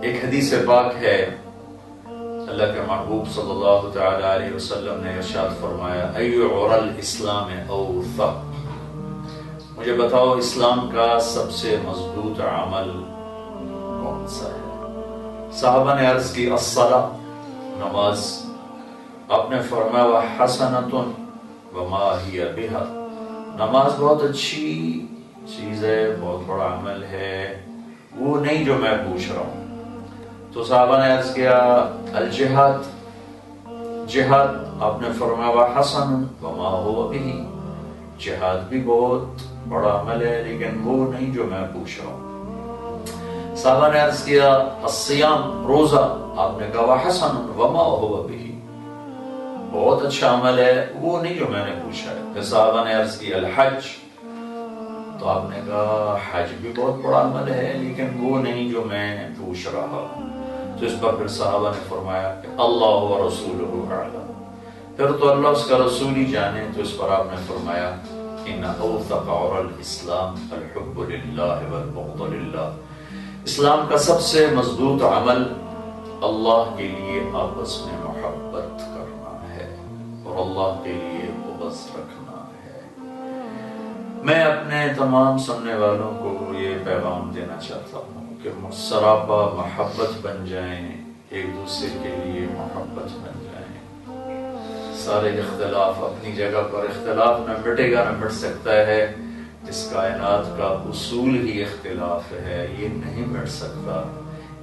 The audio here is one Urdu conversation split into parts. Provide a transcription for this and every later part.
ایک حدیث پاک ہے، اللہ کے محبوب صلی اللہ تعالی علیہ وسلم نے ارشاد فرمایا ای عر الاسلام اوثق، مجھے بتاؤ اسلام کا سب سے مضبوط عمل کون سا ہے؟ صحابہ نے عرض کی الصلاۃ، نماز۔ آپ نے فرمایا وحسنۃ وما ہی بہا، نماز بہت اچھی چیز ہے، بہت بڑا عمل ہے، وہ نہیں جو میں پوچھ رہا ہوں۔ تو صحابہ نے عرض کیا الجہاد، جہاد، آپ نے فرمایا وحسن وما هو به، جہاد بھی بہت بڑا عمل ہے لیکن وہ نہیں جو میں پوچھ رہا ہوں۔ صحابہ نے عرض کیا الصیام، روزہ، آپ نے کہا وحسن وما هو به، بہت اچھا عمل ہے، وہ نہیں جو میں نے پوچھا ہے۔ پھر صحابہ نے عرض کی الحج، تو آپ نے کہا حج بھی بہت بڑا عمل ہے لیکن وہ نہیں جو میں پوچھ رہا ہوں۔ تو اس پر پھر صحابہ نے فرمایا کہ اللہ و رسولہ اعلم، پھر تو اللہ اس کا رسول ہی جانے۔ تو اس پر آپ نے فرمایا ان اوثق عر الاسلام الحب للہ والبغض للہ، اسلام کا سب سے مضبوط عمل اللہ کے لیے آپس میں محبت کرنا ہے اور اللہ کے لیے بغض رکھنا ہے۔ میں اپنے تمام سننے والوں کو یہ پیغام دینا چاہتا ہوں کہ سراپا محبت بن جائیں، ایک دوسرے کے لیے محبت بن جائیں۔ سارے اختلاف اپنی جگہ پر، اختلاف نہ مٹے گا، نہ مٹ سکتا ہے، اس کائنات کا اصول ہی اختلاف ہے، یہ نہیں مٹ سکتا۔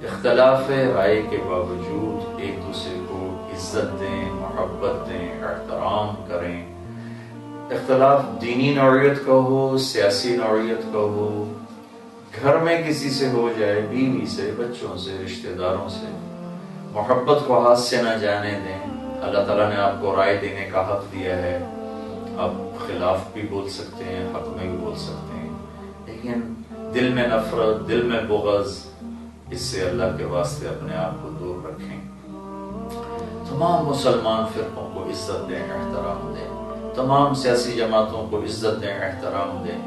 اختلاف رائے کے باوجود ایک دوسرے کو عزت دیں، محبت دیں، احترام کریں۔ اختلاف دینی نوعیت کا ہو، سیاسی نوعیت کا ہو، گھر میں کسی سے ہو جائے، بیوی سے، بچوں سے، رشتہ داروں سے، محبت کو ہاتھ سے نہ جانے دیں۔ اللہ تعالیٰ نے آپ کو رائے دینے کا حق دیا ہے، آپ خلاف بھی بول سکتے ہیں، حق میں بھی بول سکتے ہیں، لیکن دل میں نفرت، دل میں بغض، اس سے اللہ کے واسطے اپنے آپ کو دور رکھیں۔ تمام مسلمان فرقوں کو عزت دیں، احترام دیں، تمام سیاسی جماعتوں کو عزت دیں، احترام دیں۔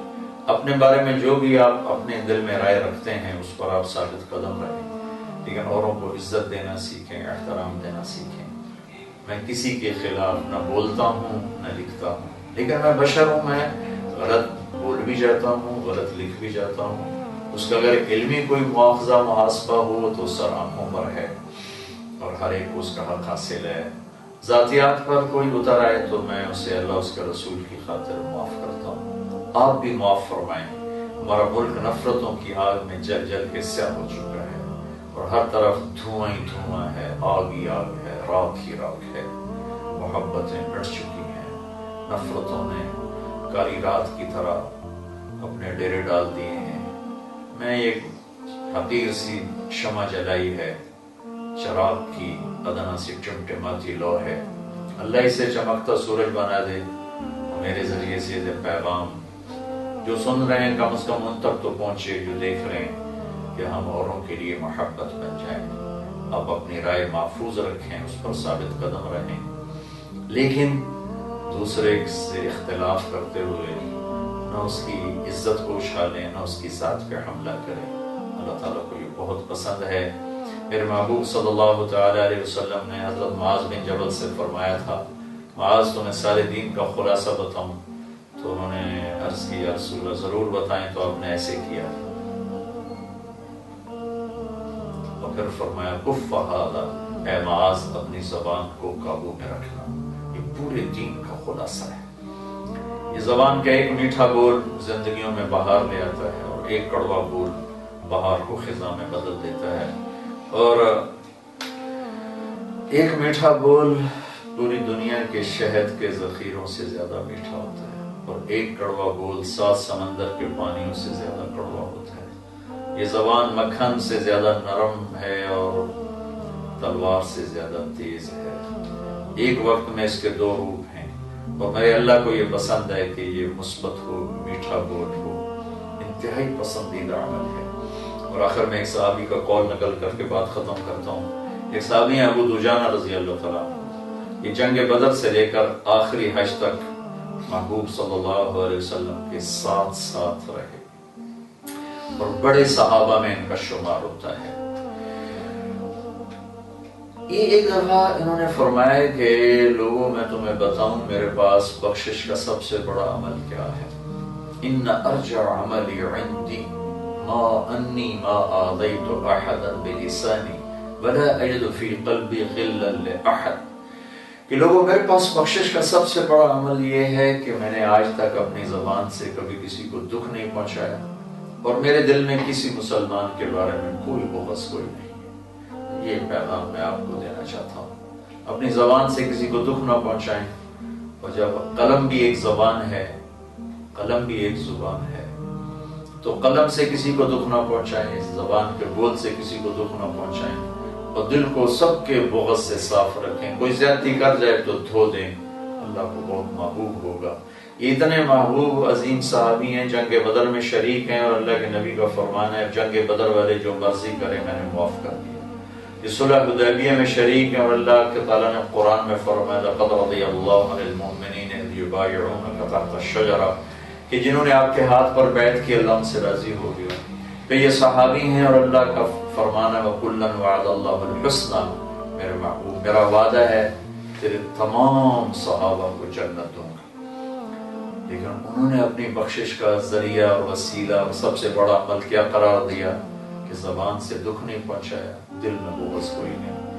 اپنے بارے میں جو بھی آپ اپنے دل میں رائے رکھتے ہیں اس پر آپ ثابت قدم رہیں، لیکن اوروں کو عزت دینا سیکھیں، احترام دینا سیکھیں۔ میں کسی کے خلاف نہ بولتا ہوں نہ لکھتا ہوں، لیکن میں بشر ہوں، میں غلط بول بھی جاتا ہوں، غلط لکھ بھی جاتا ہوں۔ اس کا اگر علمی کوئی مواخذہ محاسبہ ہو تو سر آنکھوں پر ہے اور ہر ایک کو اس کا حق حاصل ہے۔ ذاتیات پر کوئی اتر آئے تو میں اسے اللہ اس کے رسول کی خاطر معاف کرتا ہوں۔ آپ بھی معاف فرمائیں۔ ہمارا ملک نفرتوں کی آگ میں جل جل کے سیاہ ہو چکا ہے اور ہر طرف دھواں ہی دھواں ہے، آگ ہی آگ ہے، راکھ ہی راکھ ہے۔ محبتیں مٹ چکی ہیں، نفرتوں نے کالی رات کی طرح اپنے ڈیرے ڈال دیے ہیں۔ میں ایک حقیر سی شمع جلائی ہے، چراغ کی ادنا سی ٹمٹماتی لو ہے، اللہ اسے چمکتا سورج بنا دے، میرے ذریعے سے یہ پیغام جو سن رہے ہیں کم از کم ان تک تو پہنچے، جو دیکھ رہے ہیں، کہ ہم اوروں کے لیے محبت بن جائیں۔ آپ اپنی رائے محفوظ رکھیں، اس پر ثابت قدم رہیں، لیکن دوسرے سے اختلاف کرتے ہوئے نہ اس کی عزت کو اچھالیں، نہ اس کی ذات پہ حملہ کریں۔ اللہ تعالیٰ کو یہ بہت پسند ہے۔ میرے محبوب صلی اللہ تعالی علیہ وسلم نے حضرت معاذ بن جبل سے فرمایا تھا معاذ تمہیں سارے دین کا خلاصہ بتاؤں؟ تو انہوں نے عرض کی یا رسول اللہ ضرور بتائیں، تو آپ نے ایسے کیا اور پھر فرمایا کف ھذا، اے معاذ اپنی زبان کو قابو میں رکھنا، یہ پورے دین کا خلاصہ ہے۔ یہ زبان کا ایک میٹھا بول زندگیوں میں بہار لے آتا ہے اور ایک کڑوا بول بہار کو خزاں میں بدل دیتا ہے، اور ایک میٹھا بول پوری دنیا کے شہد کے ذخیروں سے زیادہ میٹھا ہوتا ہے، اور ایک کڑوا بول 7 سمندر کے پانیوں سے زیادہ کڑوا ہوتا ہے۔ یہ زبان مکھن سے زیادہ نرم ہے اور تلوار سے زیادہ تیز ہے۔ ایک وقت میں اس کے 2 روپ ہیں، اور میرے اللہ کو یہ پسند ہے کہ یہ مثبت ہو، میٹھا بول ہو، انتہائی پسندیدہ عمل ہے۔ اور آخر میں ایک صحابی کا قول نقل کر کے بات ختم کرتا ہوں۔ ایک صحابی ہیں ابو دجانہ رضی اللہ تعالیٰ عنہ، یہ جنگ بدر سے لے کر آخری حج تک محبوب صلی اللہ علیہ وسلم کے ساتھ ساتھ رہے اور بڑے صحابہ میں ان کا شمار ہوتا ہے۔ یہ ایک دفعہ انہوں نے فرمایا کہ لوگوں میں تمہیں بتاؤں میرے پاس بخشش کا سب سے بڑا عمل کیا ہے؟ ان ارجع عملی عندی ما انی ما آذیت احدا بلسانی ولا اجد فی قلبی غلا لاحد، کہ لوگوں میرے پاس بخشش کا سب سے بڑا عمل یہ ہے کہ میں نے آج تک اپنی زبان سے کبھی کسی کو دکھ نہیں پہنچایا، اور میرے دل میں کسی مسلمان کے بارے میں کوئی بغض کوئی نہیں ہے۔ یہ پیغام میں آپ کو دینا چاہتا ہوں، اپنی زبان سے کسی کو دکھ نہ پہنچائیں۔ اور جب قلم بھی ایک زبان ہے، قلم بھی ایک زبان ہے، تو قلم سے کسی کو دکھ نہ پہنچائیں، زبان کے بول سے کسی کو دکھ نہ پہنچائیں، اور دل کو سب کے بغض سے صاف رکھیں۔ کوئی زیادتی کر جائے تو دھو دیں، اللہ کو بہت محبوب ہوگا۔ یہ اتنے محبوب عظیم صحابی ہیں، جنگ بدر میں شریک ہیں، اور اللہ کے نبی کا فرمان ہے جنگ بدر والے جو مرضی کرے میں نے معاف کر دیا۔ یہ صلح حدیبیہ میں شریک ہیں، اور اللہ کے تعالیٰ نے قرآن میں فرمایا لقد رضی اللہ عن المؤمنین اذ یبایعونک تحت الشجرہ، کہ جنہوں نے آپ کے ہاتھ پر بیعت کی اللہ ان سے راضی ہو گیا۔ کہ یہ صحابی ہیں، اور اللہ کا فرمان ہے وَكُلًّا وَعَدَ اللَّهُ الْحُسْنَى، میرے محبوب میرا وعدہ ہے تیرے تمام صحابہ کو جنت دوں گا۔ لیکن انہوں نے اپنی بخشش کا ذریعہ اور وسیلہ اور سب سے بڑا عمل کیا قرار دیا کہ زبان سے دکھ نہیں پہنچایا، دل میں بغض کوئی نہیں۔